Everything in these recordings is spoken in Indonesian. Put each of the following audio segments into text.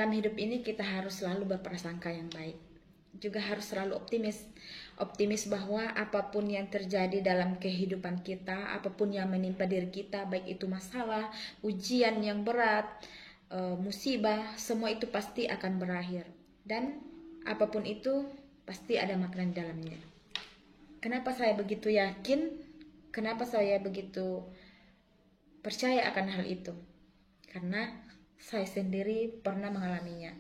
dalam hidup ini kita harus selalu berprasangka yang baik. Juga harus selalu optimis bahwa apapun yang terjadi dalam kehidupan kita, apapun yang menimpa diri kita, baik itu masalah, ujian yang berat, musibah, semua itu pasti akan berakhir. Dan apapun itu pasti ada makna di dalamnya. Kenapa saya begitu yakin? Kenapa saya begitu percaya akan hal itu? Karena saya sendiri pernah mengalaminya.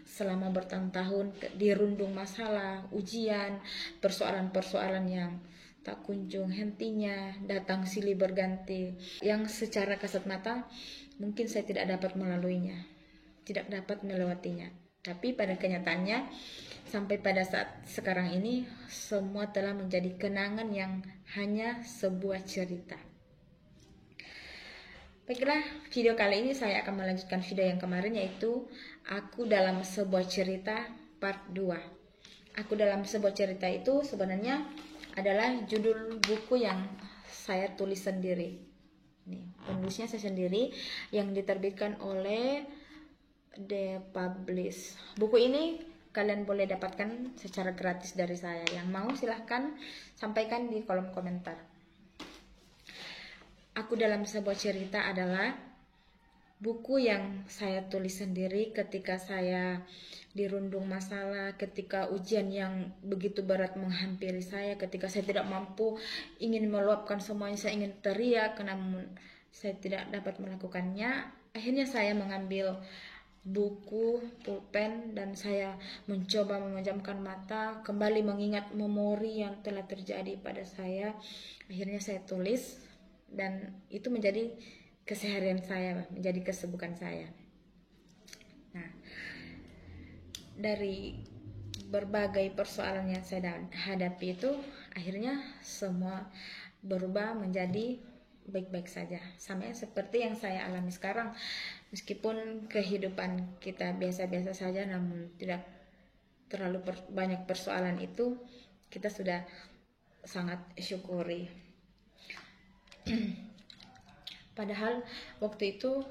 Selama bertahun-tahun dirundung masalah, ujian, persoalan-persoalan yang tak kunjung hentinya, datang silih berganti, yang secara kasat mata mungkin saya tidak dapat melaluinya, tidak dapat melewatinya. Tapi pada kenyataannya, sampai pada saat sekarang ini, semua telah menjadi kenangan yang hanya sebuah cerita. Baiklah, video kali ini saya akan melanjutkan video yang kemarin, yaitu Aku dalam Sebuah Cerita part 2. Aku dalam Sebuah Cerita itu sebenarnya adalah judul buku yang saya tulis sendiri. Nih, penulisnya saya sendiri, yang diterbitkan oleh The Publish. Buku ini kalian boleh dapatkan secara gratis dari saya. Yang mau silahkan sampaikan di kolom komentar. Aku dalam Sebuah Cerita adalah buku yang saya tulis sendiri ketika saya dirundung masalah, ketika ujian yang begitu berat menghampiri saya, ketika saya tidak mampu, ingin meluapkan semuanya, saya ingin teriak, namun saya tidak dapat melakukannya. Akhirnya saya mengambil buku, pulpen, dan saya mencoba memejamkan mata, kembali mengingat memori yang telah terjadi pada saya. Akhirnya saya tulis, dan itu menjadi keseharian saya, menjadi kesibukan saya. Nah, dari berbagai persoalan yang saya hadapi itu, akhirnya semua berubah menjadi baik-baik saja. Sama seperti yang saya alami sekarang. Meskipun kehidupan kita biasa-biasa saja, namun tidak terlalu banyak persoalan itu, kita sudah sangat syukuri. Padahal waktu itu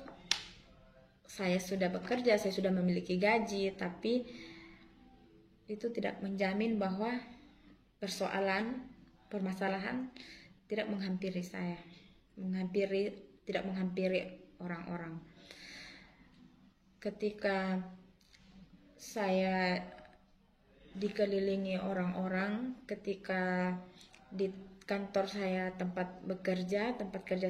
saya sudah bekerja, saya sudah memiliki gaji, tapi itu tidak menjamin bahwa permasalahan tidak menghampiri saya, tidak menghampiri orang-orang. Ketika saya dikelilingi orang-orang, ketika di kantor saya, tempat kerja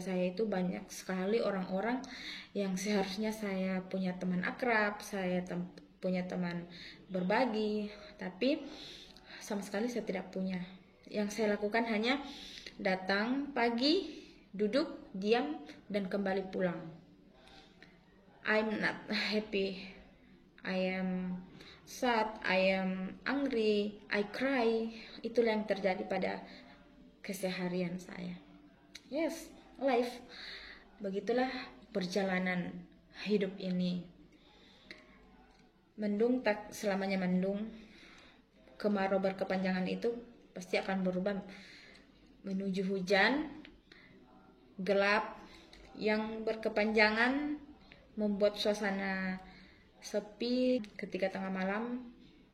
saya itu banyak sekali orang-orang yang seharusnya saya punya teman akrab, saya punya teman berbagi, tapi sama sekali saya tidak punya. Yang saya lakukan hanya datang pagi, duduk, diam, dan kembali pulang. I'm not happy, I am sad, I am angry, I cry. Itulah yang terjadi pada keseharian saya. Yes, life. Begitulah perjalanan hidup ini. Mendung tak selamanya mendung. Kemarau berkepanjangan itu pasti akan berubah menuju hujan. Gelap yang berkepanjangan membuat suasana sepi. Ketika tengah malam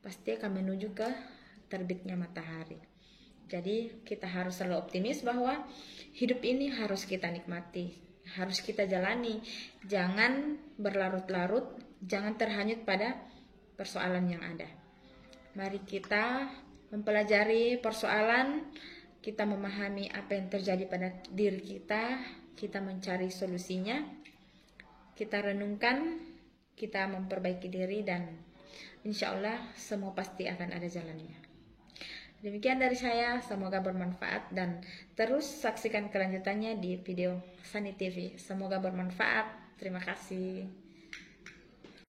pasti akan menuju ke terbitnya matahari. Jadi kita harus selalu optimis bahwa hidup ini harus kita nikmati, harus kita jalani. Jangan berlarut-larut, jangan terhanyut pada persoalan yang ada. Mari kita mempelajari persoalan, kita memahami apa yang terjadi pada diri kita mencari solusinya, kita renungkan, kita memperbaiki diri, dan insya Allah semua pasti akan ada jalannya. Demikian dari saya, semoga bermanfaat dan terus saksikan kelanjutannya di video Sunny TV. Semoga bermanfaat. Terima kasih.